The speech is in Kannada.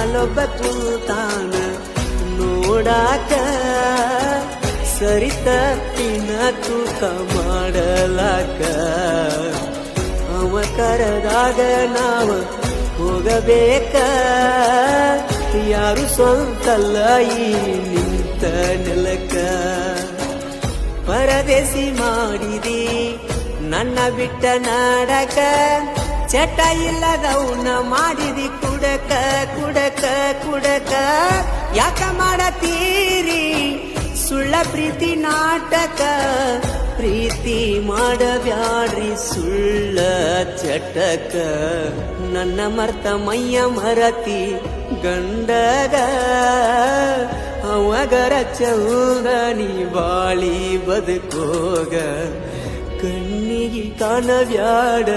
ಮ್ಯಾಲೊಬ್ಬ ಕುಂತಾನ ನೋಡಾಕ ಸರಿತ ತಿನ್ನ ತೂಕ ಮಾಡಲಾಕ ಅವ ಕರೆದಾಗ ನಾವ ಹೋಗಬೇಕ ಯಾರು ಸ್ವಂತಲ್ಲ ಈ ನಿಂತ ನೆಲಕ ಪರದೇಸಿ ಮಾಡಿದಿ ನನ್ನ ಬಿಟ್ಟ ನಾಡಕ ಚಟ ಇಲ್ಲದವನ್ನ ಮಾಡಿದಿ ಕುಡಕ ಕುಡಕ ಕುಡಕ ಯಾಕ ಮಾಡತೀರಿ ಸುಳ್ಳ ಪ್ರೀತಿ ನಾಟಕ ಪ್ರೀತಿ ಮಾಡಬ್ಯಾಡ್ರಿ ಸುಳ್ಳ ಚಟಕ ನನ್ನ ಮರ್ತ ಮೈಯ ಮರತಿ ಗಂಡಗ ಅವಗರ ಚೌದ ನೀ ಬಾಳಿ ಬದುಕೋಗ ಕಣ್ಣಿಗೆ ಕಾಣಬ್ಯಾಡ